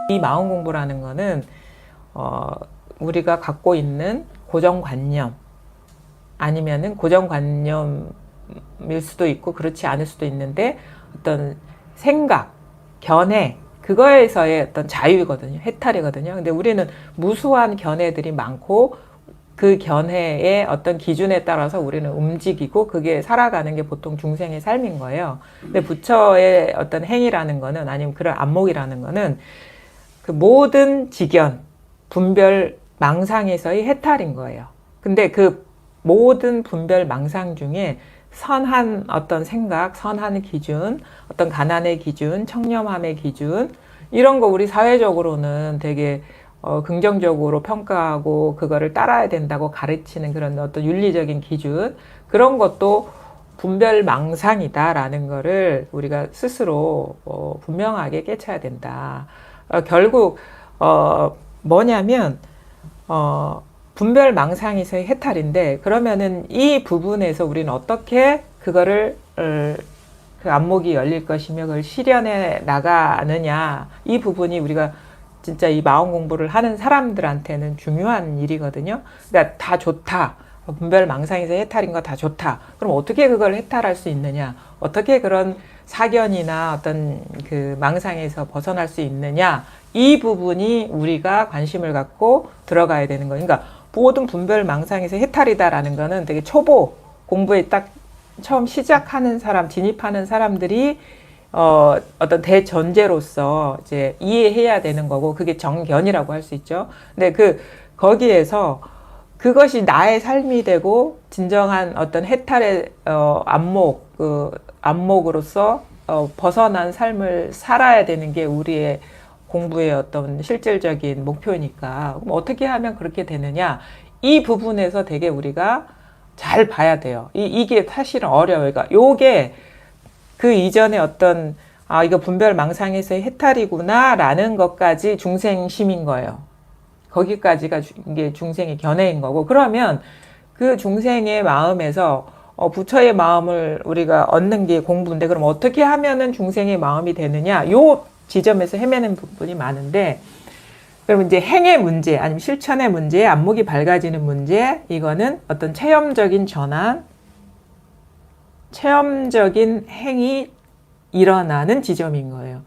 이 마음 공부라는 거는 우리가 갖고 있는 고정관념 아니면은 고정관념일 수도 있고 그렇지 않을 수도 있는데 어떤 생각, 견해 그거에서의 어떤 자유거든요. 해탈이거든요. 근데 우리는 무수한 견해들이 많고 그 견해의 어떤 기준에 따라서 우리는 움직이고 그게 살아가는 게 보통 중생의 삶인 거예요. 근데 부처의 어떤 행위라는 거는 아니면 그런 안목이라는 거는 그 모든 지견, 분별, 망상에서의 해탈인 거예요. 근데 그 모든 분별, 망상 중에 선한 어떤 생각, 선한 기준, 어떤 가난의 기준, 청렴함의 기준, 이런 거 우리 사회적으로는 되게 긍정적으로 평가하고 그거를 따라야 된다고 가르치는 그런 어떤 윤리적인 기준, 그런 것도 분별망상이다라는 거를 우리가 스스로 분명하게 깨쳐야 된다. 결국 뭐냐면 분별망상에서의 해탈인데, 그러면은 이 부분에서 우리는 어떻게 그거를 그 안목이 열릴 것이며 그걸 실현해 나가느냐, 이 부분이 우리가 진짜 이 마음 공부를 하는 사람들한테는 중요한 일이거든요. 그러니까 다 좋다. 분별망상에서 해탈인 거 다 좋다. 그럼 어떻게 그걸 해탈할 수 있느냐? 어떻게 그런 사견이나 어떤 그 망상에서 벗어날 수 있느냐? 이 부분이 우리가 관심을 갖고 들어가야 되는 거예요. 그러니까 모든 분별망상에서 해탈이다라는 거는 되게 초보 공부에 딱 처음 시작하는 사람, 진입하는 사람들이 어떤 대전제로서 이제 이해해야 되는 거고, 그게 정견이라고 할 수 있죠. 근데 거기에서 그것이 나의 삶이 되고 진정한 어떤 해탈의 안목으로서 벗어난 삶을 살아야 되는 게 우리의 공부의 어떤 실질적인 목표니까, 그럼 어떻게 하면 그렇게 되느냐, 이 부분에서 되게 우리가 잘 봐야 돼요. 이게 사실은 어려워요. 그러니까 요게 그 이전에 어떤 이거 분별망상에서의 해탈이구나 라는 것까지 중생심인 거예요. 거기까지가 이게 중생의 견해인 거고, 그러면 그 중생의 마음에서 부처의 마음을 우리가 얻는 게 공부인데, 그럼 어떻게 하면은 중생의 마음이 되느냐, 요 지점에서 헤매는 부분이 많은데, 그럼 이제 행의 문제 아니면 실천의 문제, 안목이 밝아지는 문제, 이거는 어떤 체험적인 전환, 체험적인 행이 일어나는 지점인 거예요.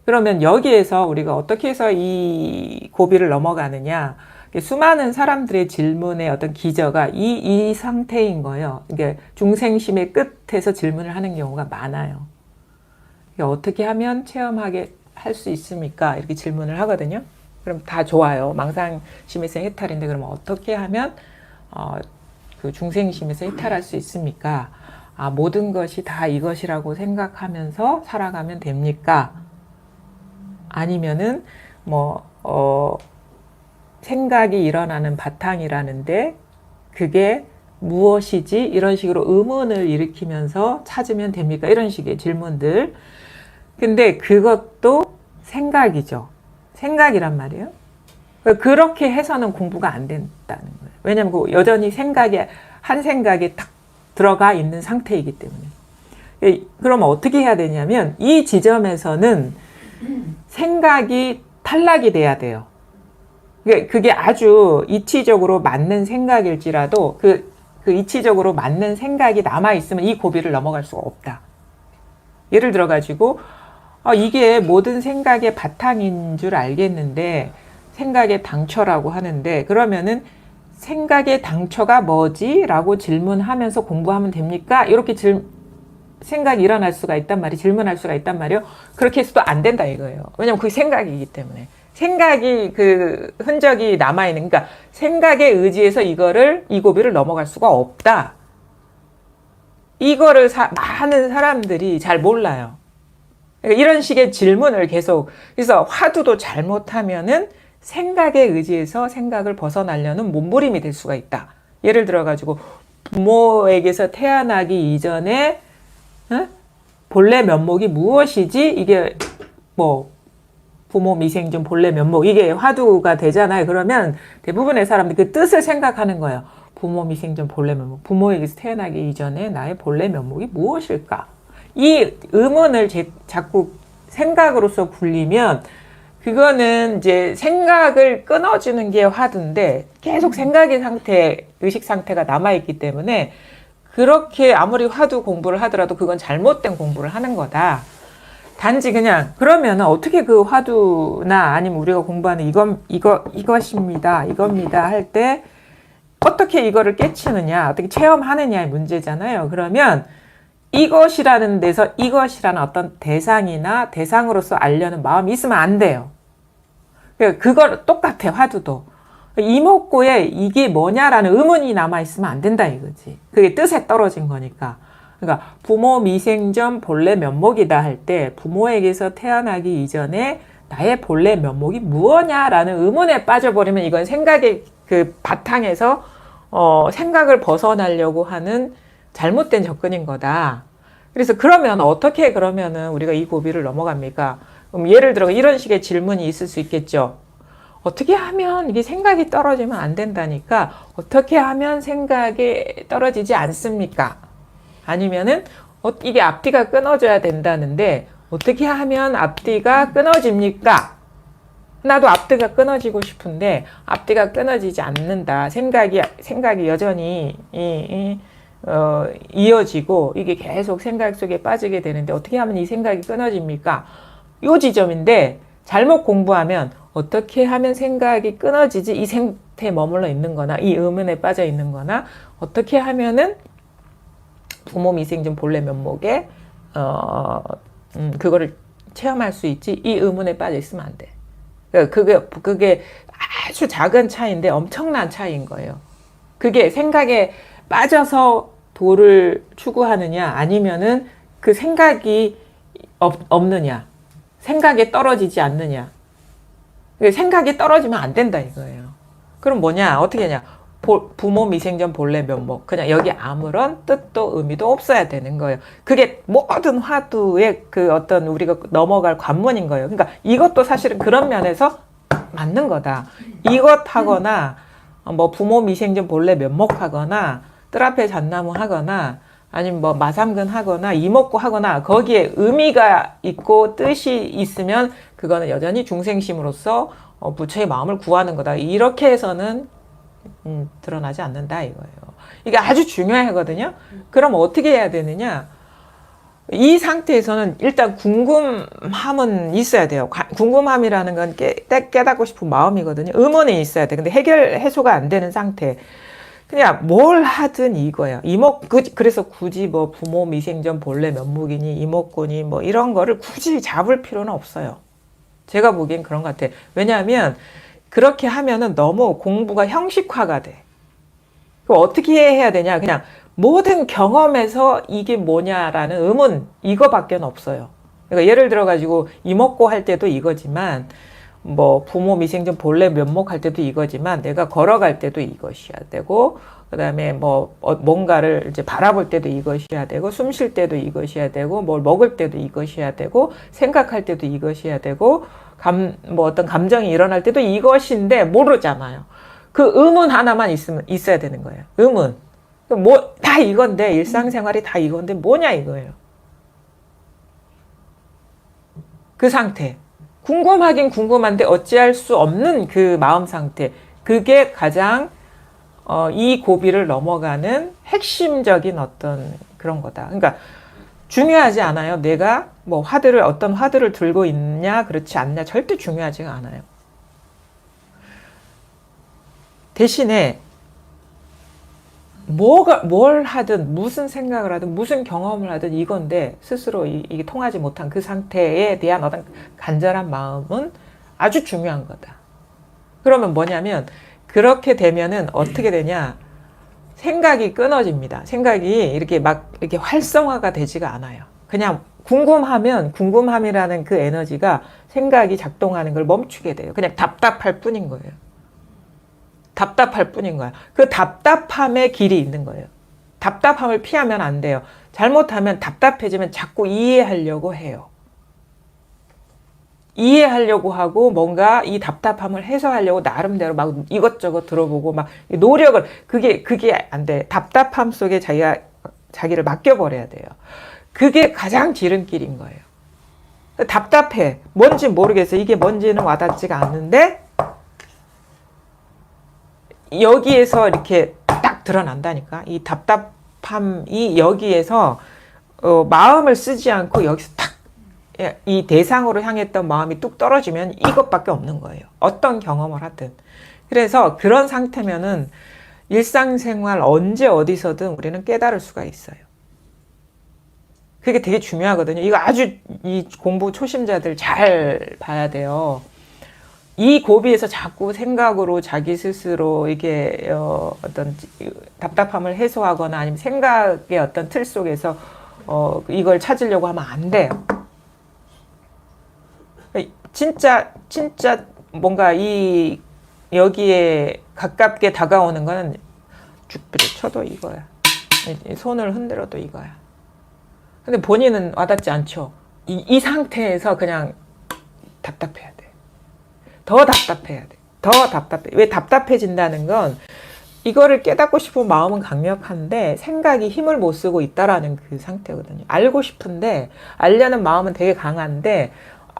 그러면 여기에서 우리가 어떻게 해서 이 고비를 넘어가느냐, 수많은 사람들의 질문의 어떤 기저가 이 상태인 거예요. 이게 중생심의 끝에서 질문을 하는 경우가 많아요. 어떻게 하면 체험하게 할 수 있습니까? 이렇게 질문을 하거든요. 그럼 다 좋아요. 망상심에서 해탈인데, 그러면 어떻게 하면 그 중생심에서 해탈할 수 있습니까? 모든 것이 다 이것이라고 생각하면서 살아가면 됩니까? 아니면은 생각이 일어나는 바탕이라는데 그게 무엇이지? 이런 식으로 의문을 일으키면서 찾으면 됩니까? 이런 식의 질문들. 근데 그것도 생각이죠. 생각이란 말이에요. 그렇게 해서는 공부가 안 된다는 거예요. 왜냐하면 여전히 한 생각에 딱 들어가 있는 상태이기 때문에. 그러면 어떻게 해야 되냐면, 이 지점에서는 생각이 탈락이 돼야 돼요. 그게 아주 이치적으로 맞는 생각일지라도 그 이치적으로 맞는 생각이 남아있으면 이 고비를 넘어갈 수가 없다. 예를 들어가지고 이게 모든 생각의 바탕인 줄 알겠는데, 생각의 당초라고 하는데, 그러면은 생각의 당초가 뭐지? 라고 질문하면서 공부하면 됩니까? 이렇게 생각이 일어날 수가 있단 말이에요. 질문할 수가 있단 말이에요. 그렇게 해서도 안 된다 이거예요. 왜냐면 그게 생각이기 때문에. 생각이 그 흔적이 남아있는, 그러니까 생각에 의지해서 이 고비를 넘어갈 수가 없다. 이거를 많은 사람들이 잘 몰라요. 그러니까 이런 식의 질문을 계속, 그래서 화두도 잘못하면은 생각에 의지해서 생각을 벗어나려는 몸부림이 될 수가 있다. 예를 들어가지고 부모에게서 태어나기 이전에 본래 면목이 무엇이지? 이게 부모 미생존 본래 면목, 이게 화두가 되잖아요. 그러면 대부분의 사람들이 그 뜻을 생각하는 거예요. 부모 미생존 본래 면목, 부모에게서 태어나기 이전에 나의 본래 면목이 무엇일까? 이 의문을 자꾸 생각으로서 굴리면 그거는 이제 생각을 끊어주는 게 화두인데 계속 생각의 상태, 의식 상태가 남아있기 때문에 그렇게 아무리 화두 공부를 하더라도 그건 잘못된 공부를 하는 거다. 단지 그냥 그러면 어떻게 그 화두나 아니면 우리가 공부하는 이것입니다. 이겁니다. 할 때 어떻게 이거를 깨치느냐, 어떻게 체험하느냐의 문제잖아요. 그러면 이것이라는 데서 이것이라는 어떤 대상이나 대상으로서 알려는 마음이 있으면 안 돼요. 그걸 똑같아, 화두도. 이목구에 이게 뭐냐라는 의문이 남아있으면 안 된다 이거지. 그게 뜻에 떨어진 거니까. 그러니까 부모 미생전 본래 면목이다 할 때 부모에게서 태어나기 이전에 나의 본래 면목이 무엇냐라는 의문에 빠져버리면 이건 생각의 그 바탕에서 생각을 벗어나려고 하는 잘못된 접근인 거다. 그래서 그러면 어떻게 그러면은 우리가 이 고비를 넘어갑니까? 그럼 예를 들어 이런 식의 질문이 있을 수 있겠죠. 어떻게 하면 이게 생각이 떨어지면 안 된다니까 어떻게 하면 생각이 떨어지지 않습니까? 아니면은 이게 앞뒤가 끊어져야 된다는데 어떻게 하면 앞뒤가 끊어집니까? 나도 앞뒤가 끊어지고 싶은데 앞뒤가 끊어지지 않는다. 생각이 여전히 이어지고 이게 계속 생각 속에 빠지게 되는데 어떻게 하면 이 생각이 끊어집니까? 요 지점인데 잘못 공부하면 어떻게 하면 생각이 끊어지지 이 상태에 머물러 있는 거나 이 의문에 빠져 있는 거나 어떻게 하면은 부모 미생전 본래 면목에 그거를 체험할 수 있지 이 의문에 빠져 있으면 안 돼. 그게 아주 작은 차이인데 엄청난 차이인 거예요. 그게 생각에 빠져서 도를 추구하느냐 아니면은 그 생각이 없느냐 생각에 떨어지지 않느냐. 생각이 떨어지면 안 된다 이거예요. 그럼 뭐냐 어떻게 하냐 부모 미생전 본래 면목 그냥 여기 아무런 뜻도 의미도 없어야 되는 거예요. 그게 모든 화두의 그 어떤 우리가 넘어갈 관문인 거예요. 그러니까 이것도 사실은 그런 면에서 맞는 거다. 이것 하거나 뭐 부모 미생전 본래 면목 하거나 뜰 앞에 잣나무 하거나 아니면 뭐 마삼근 하거나 이목구 하거나 거기에 의미가 있고 뜻이 있으면 그거는 여전히 중생심으로서 부처의 마음을 구하는 거다. 이렇게 해서는 드러나지 않는다 이거예요. 이게 아주 중요하거든요. 그럼 어떻게 해야 되느냐? 이 상태에서는 일단 궁금함은 있어야 돼요. 궁금함이라는 건 깨닫고 싶은 마음이거든요. 의문이 있어야 돼. 근데 해소가 안 되는 상태. 그냥 뭘 하든 이거예요. 그래서 굳이 뭐 부모 미생전 본래 면목이니 이목구니 뭐 이런 거를 굳이 잡을 필요는 없어요. 제가 보기엔 그런 것 같아요. 왜냐하면 그렇게 하면은 너무 공부가 형식화가 돼. 그럼 어떻게 해야 되냐? 그냥 모든 경험에서 이게 뭐냐라는 의문 이거밖에 없어요. 그러니까 예를 들어 가지고 이목구 할 때도 이거지만 뭐 부모 미생전 본래 면목 할 때도 이거지만 내가 걸어갈 때도 이것이야 되고 그다음에 뭐 뭔가를 이제 바라볼 때도 이것이야 되고 숨 쉴 때도 이것이야 되고 뭘 먹을 때도 이것이야 되고 생각할 때도 이것이야 되고 뭐 어떤 감정이 일어날 때도 이것인데 모르잖아요. 그 의문 하나만 있어야 되는 거예요. 의문. 뭐 다 이건데 일상생활이 다 이건데 뭐냐 이거예요. 그 상태. 궁금하긴 궁금한데 어찌할 수 없는 그 마음 상태. 그게 가장 이 고비를 넘어가는 핵심적인 어떤 그런 거다. 그러니까 중요하지 않아요. 내가 뭐 어떤 화두를 들고 있냐 그렇지 않냐 절대 중요하지가 않아요. 대신에 뭘 하든 무슨 생각을 하든 무슨 경험을 하든 이건데 스스로 이게 통하지 못한 그 상태에 대한 어떤 간절한 마음은 아주 중요한 거다. 그러면 뭐냐면 그렇게 되면은 어떻게 되냐? 생각이 끊어집니다. 생각이 이렇게 활성화가 되지가 않아요. 그냥 궁금함이라는 그 에너지가 생각이 작동하는 걸 멈추게 돼요. 그냥 답답할 뿐인 거예요. 답답할 뿐인 거야. 그 답답함의 길이 있는 거예요. 답답함을 피하면 안 돼요. 잘못하면 답답해지면 자꾸 이해하려고 해요. 이해하려고 하고 뭔가 이 답답함을 해소하려고 나름대로 막 이것저것 들어보고 막 노력을 그게 안 돼. 답답함 속에 자기를 맡겨버려야 돼요. 그게 가장 지름길인 거예요. 답답해. 뭔지 모르겠어. 이게 뭔지는 와닿지가 않는데 여기에서 이렇게 딱 드러난다니까. 이 답답함이 여기에서 마음을 쓰지 않고 여기서 딱 이 대상으로 향했던 마음이 뚝 떨어지면 이것밖에 없는 거예요. 어떤 경험을 하든. 그래서 그런 상태면은 일상생활 언제 어디서든 우리는 깨달을 수가 있어요. 그게 되게 중요하거든요. 이거 아주 이 공부 초심자들 잘 봐야 돼요. 이 고비에서 자꾸 생각으로 자기 스스로 이게 어떤 답답함을 해소하거나 아니면 생각의 어떤 틀 속에서 이걸 찾으려고 하면 안 돼요. 진짜 뭔가 이 여기에 가깝게 다가오는 거는 죽비를 쳐도 이거야. 손을 흔들어도 이거야. 근데 본인은 와닿지 않죠. 이 상태에서 그냥 답답해야 돼. 더 답답해야 돼. 더 답답해. 왜 답답해진다는 건 이거를 깨닫고 싶은 마음은 강력한데 생각이 힘을 못 쓰고 있다라는 그 상태거든요. 알고 싶은데 알려는 마음은 되게 강한데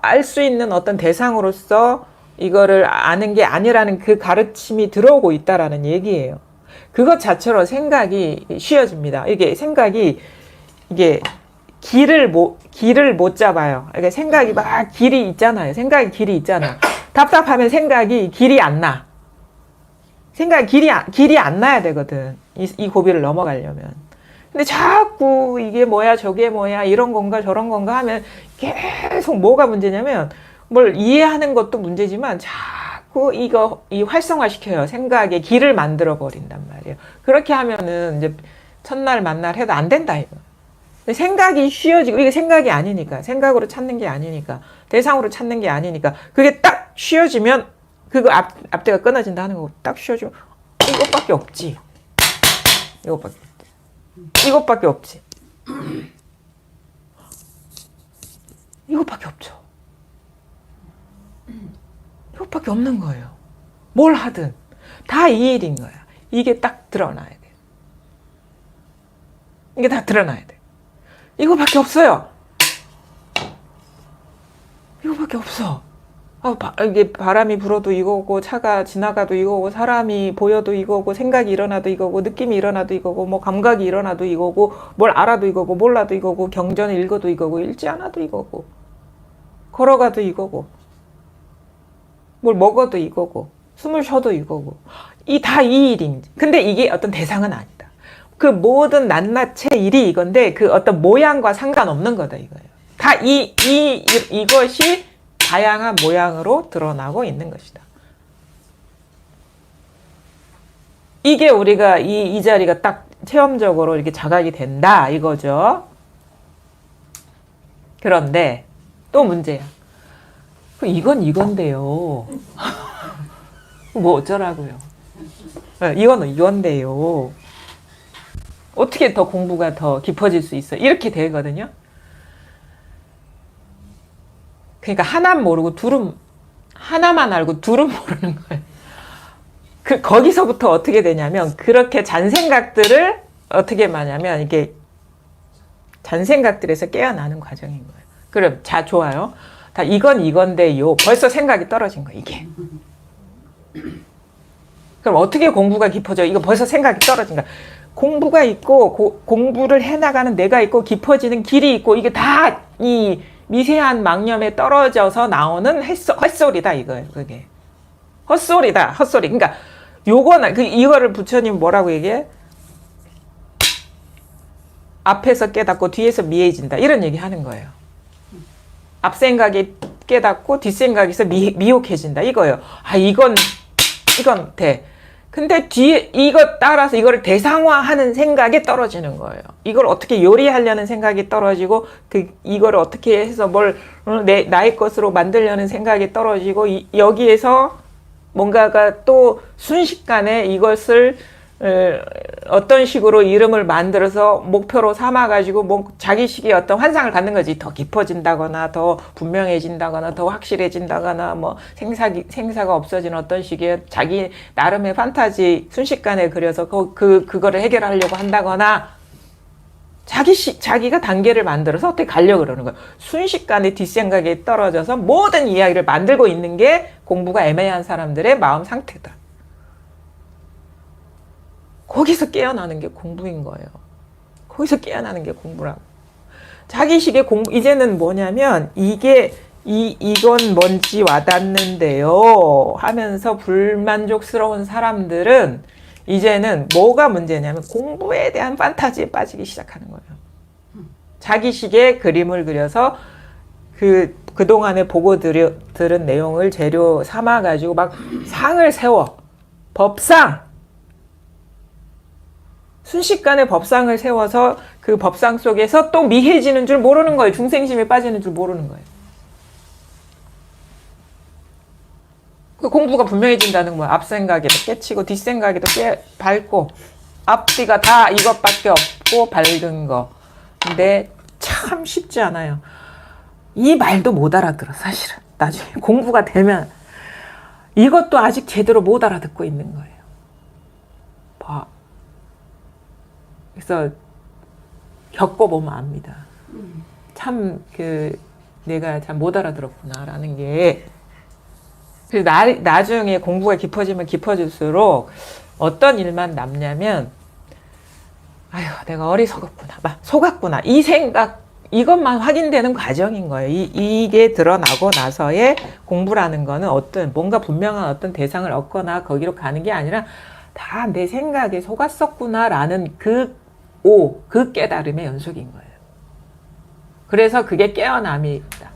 알 수 있는 어떤 대상으로서 이거를 아는 게 아니라는 그 가르침이 들어오고 있다라는 얘기예요. 그것 자체로 생각이 쉬워집니다. 이게 생각이 이게 길을 못 잡아요. 그러니까 생각이 막 길이 있잖아요. 생각이 길이 있잖아. 답답하면 생각이 길이 안 나. 생각이 길이 안 나야 되거든. 이 고비를 넘어가려면. 근데 자꾸 이게 뭐야 저게 뭐야 이런 건가 저런 건가 하면 계속 뭐가 문제냐면 뭘 이해하는 것도 문제지만 자꾸 이 활성화시켜요. 생각의 길을 만들어 버린단 말이에요. 그렇게 하면은 이제 첫날 만날 해도 안 된다 이거. 생각이 쉬워지고 이게 생각이 아니니까 생각으로 찾는 게 아니니까 대상으로 찾는 게 아니니까 그게 딱 쉬워지면 그거 앞뒤가 끊어진다 하는 거고 딱 쉬워지면 이것밖에 없지. 이것밖에 없지. 이것밖에 없죠. 이것밖에 없는 거예요. 뭘 하든 다 이 일인 거야. 이게 딱 드러나야 돼. 이게 다 드러나야 돼. 이거밖에 없어요. 이거밖에 없어. 이게 바람이 불어도 이거고 차가 지나가도 이거고 사람이 보여도 이거고 생각이 일어나도 이거고 느낌이 일어나도 이거고 뭐 감각이 일어나도 이거고 뭘 알아도 이거고 몰라도 이거고 경전을 읽어도 이거고 읽지 않아도 이거고 걸어가도 이거고 뭘 먹어도 이거고 숨을 쉬어도 이거고 다 이 일인지. 근데 이게 어떤 대상은 아니다. 그 모든 낱낱의 일이 이건데 그 어떤 모양과 상관없는 거다 이거예요. 다 이것이 다양한 모양으로 드러나고 있는 것이다. 이게 우리가 이 자리가 딱 체험적으로 이렇게 자각이 된다 이거죠. 그런데 또 문제야. 이건 이건데요. 뭐 어쩌라고요. 이건 이건데요. 어떻게 더 공부가 더 깊어질 수 있어? 이렇게 되거든요. 그러니까 하나는 모르고 하나만 알고 둘은 모르는 거예요. 거기서부터 어떻게 되냐면 그렇게 잔생각들을 어떻게 하냐면 이게 잔생각들에서 깨어나는 과정인 거예요. 그럼 좋아요. 다 이건 이건데요. 벌써 생각이 떨어진 거예요. 이게. 그럼 어떻게 공부가 깊어져? 이거 벌써 생각이 떨어진 거야. 공부가 있고 공부를 해나가는 내가 있고 깊어지는 길이 있고 이게 다 이 미세한 망념에 떨어져서 나오는 헛소리다 이거예요. 그게 헛소리다. 헛소리. 그러니까 이거를 부처님 뭐라고 얘기해? 앞에서 깨닫고 뒤에서 미해진다 이런 얘기 하는 거예요. 앞 생각이 깨닫고 뒷 생각에서 미혹해진다 이거예요. 이건 돼. 근데 뒤에 이거 따라서 이거를 대상화하는 생각이 떨어지는 거예요. 이걸 어떻게 요리하려는 생각이 떨어지고 이거를 어떻게 해서 뭘 나의 것으로 만들려는 생각이 떨어지고 여기에서 뭔가가 또 순식간에 이것을 어떤 식으로 이름을 만들어서 목표로 삼아가지고 자기식의 어떤 환상을 갖는 거지. 더 깊어진다거나 더 분명해진다거나 더 확실해진다거나 뭐 생사가 없어진 어떤 식의 자기 나름의 판타지 순식간에 그려서 그거를 해결하려고 한다거나 자기가 단계를 만들어서 어떻게 가려고 그러는 거예요. 순식간에 뒷생각에 떨어져서 모든 이야기를 만들고 있는 게 공부가 애매한 사람들의 마음 상태다. 거기서 깨어나는 게 공부인 거예요. 거기서 깨어나는 게 공부라고. 자기식의 공부, 이제는 뭐냐면, 이건 뭔지 와닿는데요 하면서 불만족스러운 사람들은 이제는 뭐가 문제냐면 공부에 대한 판타지에 빠지기 시작하는 거예요. 자기식의 그림을 그려서 그동안에 보고 들은 내용을 재료 삼아가지고 막 상을 세워. 법상! 순식간에 법상을 세워서 그 법상 속에서 또 미해지는 줄 모르는 거예요. 중생심에 빠지는 줄 모르는 거예요. 그 공부가 분명해진다는 거야. 앞생각에도 깨치고 뒷생각에도 밝고 앞뒤가 다 이것밖에 없고 밝은 거. 근데 참 쉽지 않아요. 이 말도 못 알아들어 사실은. 나중에 공부가 되면 이것도 아직 제대로 못 알아듣고 있는 거예요. 봐. 그래서 겪어보면 압니다. 참 내가 참 못 알아들었구나라는 게. 그래서 나중에 공부가 깊어지면 깊어질수록 어떤 일만 남냐면, 아휴, 내가 어리석었구나, 속았구나. 이 생각, 이것만 확인되는 과정인 거예요. 이게 드러나고 나서의 공부라는 거는 뭔가 분명한 어떤 대상을 얻거나 거기로 가는 게 아니라 다 내 생각에 속았었구나라는 그 깨달음의 연속인 거예요. 그래서 그게 깨어남이다.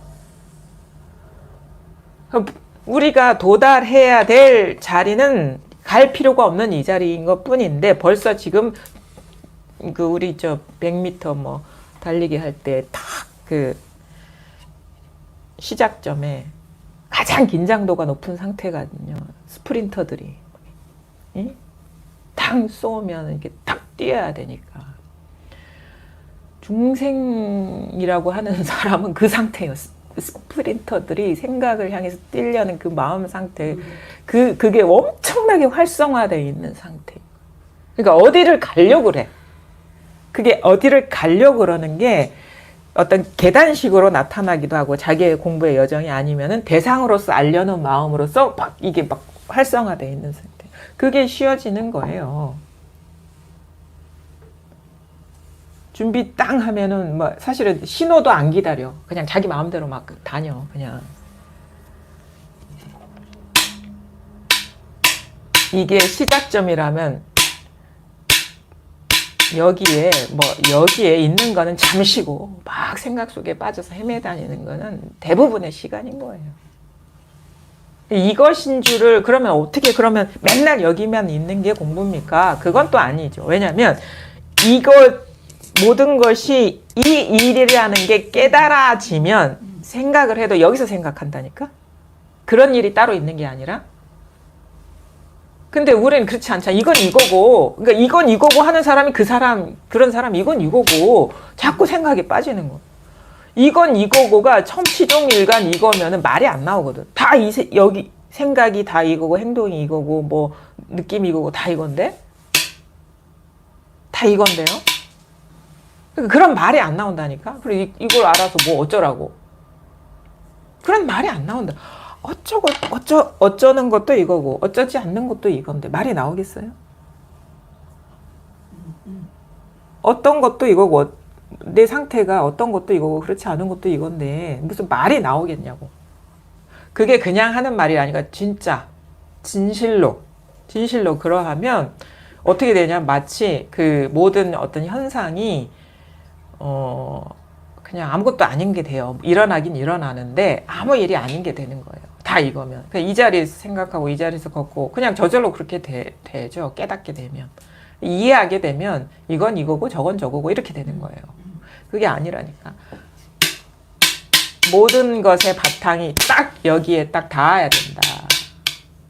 우리가 도달해야 될 자리는 갈 필요가 없는 이 자리인 것 뿐인데 벌써 지금 우리 100m 뭐 달리기 할 때 딱 시작점에 가장 긴장도가 높은 상태거든요. 스프린터들이. 응? 탕 쏘면 이렇게 딱 뛰어야 되니까. 중생이라고 하는 사람은 그 상태였어. 스프린터들이 생각을 향해서 뛰려는 그 마음 상태, 그게 엄청나게 활성화되어 있는 상태. 그러니까 어디를 가려고 그래. 그게 어디를 가려고 그러는 게 어떤 계단식으로 나타나기도 하고 자기의 공부의 여정이 아니면은 대상으로서 알려는 마음으로서 이게 막 활성화되어 있는 상태. 그게 쉬워지는 거예요. 준비 땅 하면은 뭐 사실은 신호도 안 기다려. 그냥 자기 마음대로 막 다녀. 그냥. 이게 시작점이라면 여기에 있는 거는 잠시고 막 생각 속에 빠져서 헤매다니는 거는 대부분의 시간인 거예요. 이것인 줄을 그러면 맨날 여기만 있는 게 공부입니까? 그건 또 아니죠. 왜냐면 모든 것이 이 일이라는 게 깨달아지면 생각을 해도 여기서 생각한다니까? 그런 일이 따로 있는 게 아니라? 근데 우리는 그렇지 않잖아. 이건 이거고, 그러니까 이건 이거고 하는 사람이 그런 사람 이건 이거고, 자꾸 생각에 빠지는 거. 이건 이거고가 천피종일관 이거면은 말이 안 나오거든. 여기 생각이 다 이거고, 행동이 이거고, 뭐, 느낌이 이거고, 다 이건데? 다 이건데요? 그런 말이 안 나온다니까? 그리고 이걸 알아서 뭐 어쩌라고. 그런 말이 안 나온다. 어쩌는 것도 이거고, 어쩌지 않는 것도 이건데, 말이 나오겠어요? 어떤 것도 이거고, 내 상태가 어떤 것도 이거고, 그렇지 않은 것도 이건데, 무슨 말이 나오겠냐고. 그게 그냥 하는 말이 아니라, 진짜, 진실로 그러하면, 어떻게 되냐, 마치 모든 어떤 현상이, 그냥 아무것도 아닌 게 돼요. 일어나긴 일어나는데 아무 일이 아닌 게 되는 거예요. 다 이거면. 그냥 이 자리에서 생각하고 이 자리에서 걷고 그냥 저절로 그렇게 되죠. 깨닫게 되면. 이해하게 되면 이건 이거고 저건 저거고 이렇게 되는 거예요. 그게 아니라니까. 모든 것의 바탕이 딱 여기에 딱 닿아야 된다.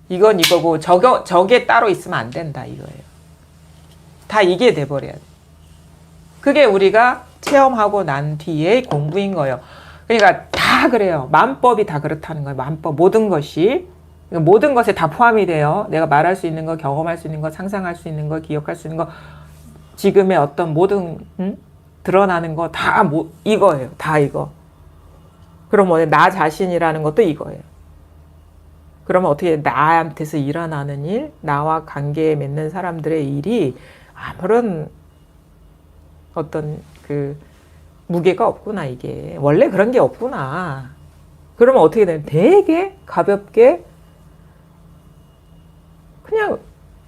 이건 이거고 저게 따로 있으면 안 된다 이거예요. 다 이게 돼버려야 돼. 그게 우리가 체험하고 난 뒤에 공부인 거예요. 그러니까 다 그래요. 만법이 다 그렇다는 거예요. 만법. 모든 것이. 모든 것에 다 포함이 돼요. 내가 말할 수 있는 거, 경험할 수 있는 거, 상상할 수 있는 거, 기억할 수 있는 거, 지금의 어떤 모든 드러나는 거 다 이거예요. 다 이거. 그럼 뭐 나 자신이라는 것도 이거예요. 그러면 어떻게 나한테서 일어나는 일, 나와 관계 맺는 사람들의 일이 아무런 어떤 그 무게가 없구나, 이게. 원래 그런 게 없구나. 그러면 어떻게 되면 되게 가볍게 그냥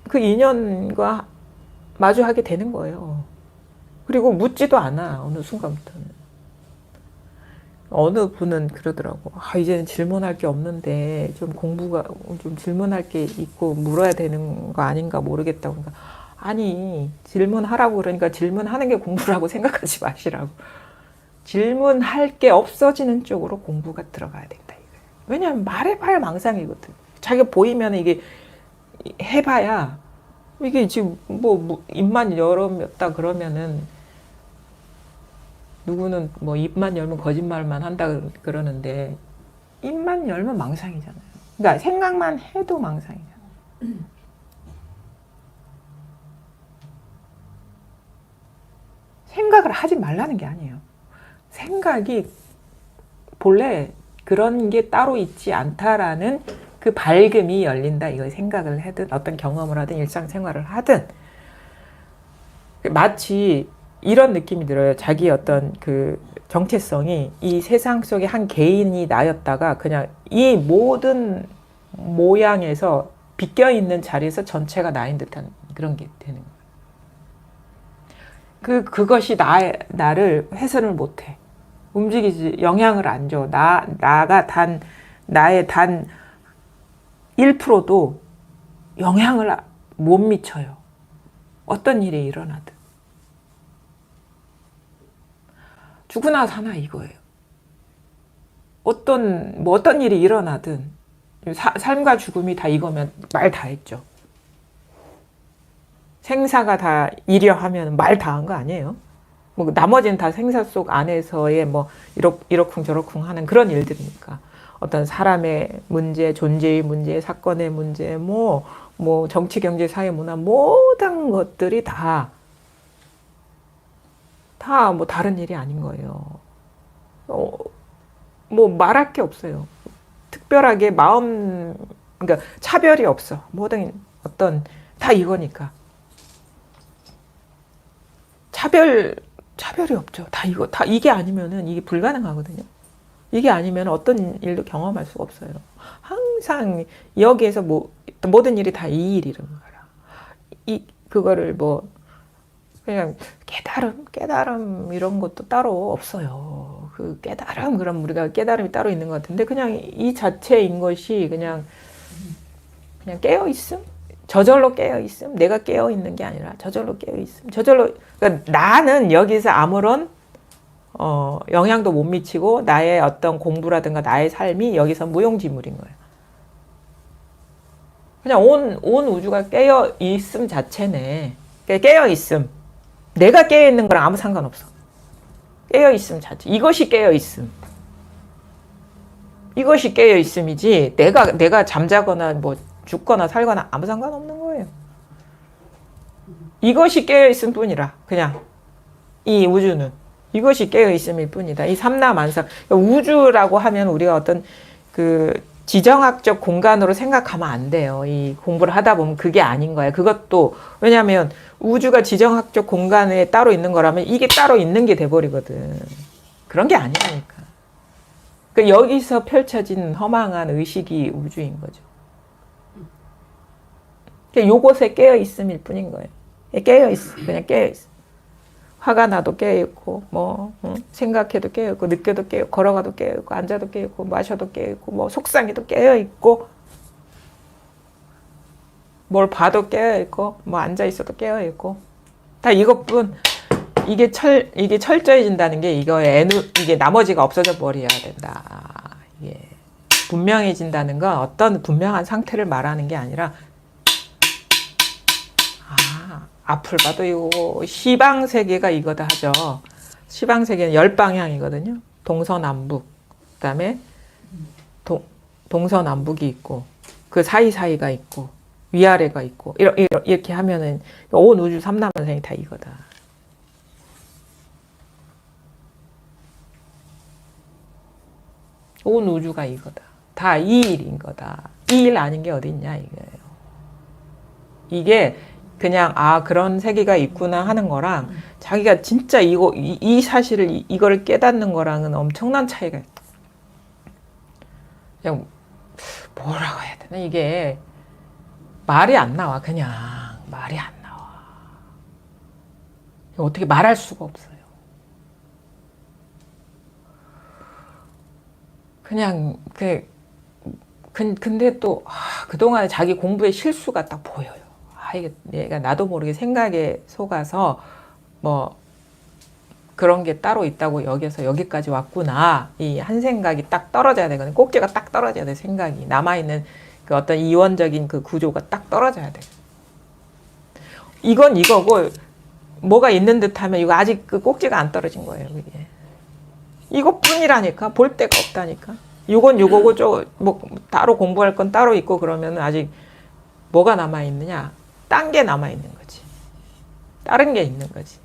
그 인연과 마주하게 되는 거예요. 그리고 묻지도 않아, 어느 순간부터는. 어느 분은 그러더라고. 이제는 질문할 게 없는데 좀 질문할 게 있고 물어야 되는 거 아닌가 모르겠다고. 그러니까 아니, 질문하라고 그러니까 질문하는 게 공부라고 생각하지 마시라고. 질문할 게 없어지는 쪽으로 공부가 들어가야 된다, 이거예요. 왜냐하면 말해봐야 망상이거든. 자기가 보이면 이게 해봐야 이게 지금 입만 열었다 그러면은 누구는 뭐 입만 열면 거짓말만 한다 그러는데 입만 열면 망상이잖아요. 그러니까 생각만 해도 망상이잖아요. 생각을 하지 말라는 게 아니에요. 생각이 본래 그런 게 따로 있지 않다라는 그 밝음이 열린다. 이거 생각을 하든 어떤 경험을 하든 일상생활을 하든 마치 이런 느낌이 들어요. 자기 어떤 그 정체성이 이 세상 속의 한 개인이 나였다가 그냥 이 모든 모양에서 비껴있는 자리에서 전체가 나인 듯한 그런 게 되는 거예요. 그것이 나를 훼손을 못해. 움직이지, 영향을 안 줘. 나의 단 1%도 영향을 못 미쳐요. 어떤 일이 일어나든. 죽으나 사나 이거예요. 어떤 일이 일어나든 삶과 죽음이 다 이거면 말 다 했죠. 생사가 다 이려 하면 말 다 한 거 아니에요? 뭐 나머지는 다 생사 속 안에서의 뭐 이러쿵저러쿵 하는 그런 일들이니까. 어떤 사람의 문제, 존재의 문제, 사건의 문제, 뭐 정치, 경제, 사회, 문화 모든 것들이 다 뭐 다른 일이 아닌 거예요. 뭐 말할 게 없어요. 특별하게 그러니까 차별이 없어. 모든 다 이거니까. 차별이 없죠. 다 이게 아니면은 이게 불가능하거든요. 이게 아니면 어떤 일도 경험할 수가 없어요. 항상 여기에서 모든 일이 다 이 일이란 거라. 그거를 그냥 깨달음 이런 것도 따로 없어요. 그 깨달음, 그럼 우리가 깨달음이 따로 있는 것 같은데 그냥 이 자체인 것이 그냥 깨어있음? 저절로 깨어있음? 내가 깨어있는 게 아니라 저절로 깨어있음? 그러니까 나는 여기서 아무런 영향도 못 미치고 나의 어떤 공부라든가 나의 삶이 여기서 무용지물인 거예요. 그냥 온 우주가 깨어있음 자체네. 깨어있음. 내가 깨어있는 거랑 아무 상관없어. 깨어있음 자체. 이것이 깨어있음. 이것이 깨어있음이지 내가 잠자거나 죽거나 살거나 아무 상관없는 거예요. 이것이 깨어있음 뿐이라. 그냥 이 우주는 이것이 깨어있음일 뿐이다. 이 삼라만상. 우주라고 하면 우리가 어떤 그 지정학적 공간으로 생각하면 안 돼요. 이 공부를 하다 보면 그게 아닌 거예요. 그것도 왜냐하면 우주가 지정학적 공간에 따로 있는 거라면 이게 따로 있는 게 돼버리거든. 그런 게 아니라니까. 그러니까 여기서 펼쳐진 허망한 의식이 우주인 거죠. 그러니까 요것에 깨어있음일 뿐인 거예요. 깨어있어. 그냥 깨어있어. 화가 나도 깨어있고 생각해도 깨어있고 느껴도 깨어있고 걸어가도 깨어있고 앉아도 깨어있고 마셔도 깨어있고 속상해도 깨어있고 뭘 봐도 깨어있고 앉아있어도 깨어있고 다 이것뿐. 이게 철저해진다는 게 이게 나머지가 없어져 버려야 된다. 이게 분명해진다는 건 어떤 분명한 상태를 말하는 게 아니라 앞을 봐도 이거 시방세계가 이거다 하죠. 시방세계는 10방향이거든요. 동서남북. 그 다음에 동서남북이 있고 그 사이사이가 있고 위아래가 있고 이렇게 하면은 온 우주 삼라만상이 다 이거다. 온 우주가 이거다. 다 이 일인 거다. 이 일 아닌 게 어딨냐 이거예요. 이게 그냥 그런 세계가 있구나 하는 거랑 자기가 진짜 이 사실을 이거를 깨닫는 거랑은 엄청난 차이가 있다. 그냥 뭐라고 해야 되나 이게 말이 안 나와. 그냥 말이 안 나와. 어떻게 말할 수가 없어요. 그냥 근데 또 그동안에 자기 공부의 실수가 딱 보여요. 이게 내가 나도 모르게 생각에 속아서 뭐 그런 게 따로 있다고 여기서 여기까지 왔구나. 이 한 생각이 딱 떨어져야 되거든요. 꼭지가 딱 떨어져야 돼. 생각이 남아있는 그 어떤 이원적인 그 구조가 딱 떨어져야 돼. 이건 이거고 뭐가 있는 듯하면 이거 아직 그 꼭지가 안 떨어진 거예요. 그게 이것뿐이라니까. 볼 데가 없다니까. 이건 이거고 뭐 따로 공부할 건 따로 있고 그러면 아직 뭐가 남아 있느냐? 딴 게 남아 있는 거지. 다른 게 있는 거지.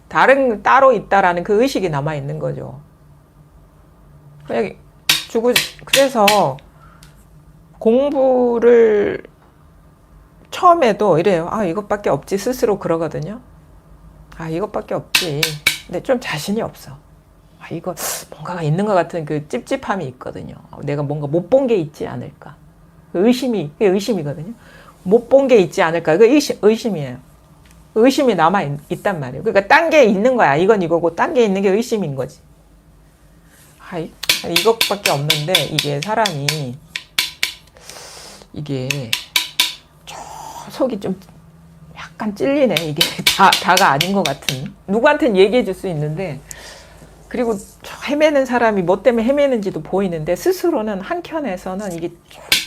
따로 있다라는 그 의식이 남아 있는 거죠. 그래서 공부를 처음에도 이래요. 이것밖에 없지. 스스로 그러거든요. 이것밖에 없지. 근데 좀 자신이 없어. 이거 뭔가가 있는 것 같은 그 찝찝함이 있거든요. 내가 뭔가 못 본 게 있지 않을까. 그게 의심이거든요. 못 본 게 있지 않을까. 그게 의심이에요. 의심이 남아있단 말이에요. 그러니까 딴 게 있는 거야. 이건 이거고 딴 게 있는 게 의심인 거지. 이것밖에 없는데 이게 사람이 이게 속이 좀 약간 찔리네. 이게 다가 아닌 것 같은. 누구한테는 얘기해 줄 수 있는데 그리고 헤매는 사람이 뭐 때문에 헤매는지도 보이는데 스스로는 한켠에서는 이게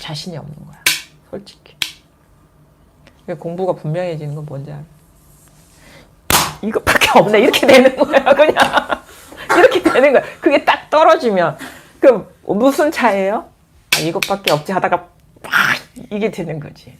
자신이 없는 거야. 솔직히. 공부가 분명해지는 건 뭔지 알아? 이것밖에 없네. 이렇게 되는 거야. 그냥 이렇게 되는 거야. 그게 딱 떨어지면 그 무슨 차예요? 이것밖에 없지 하다가 팍 이게 되는 거지.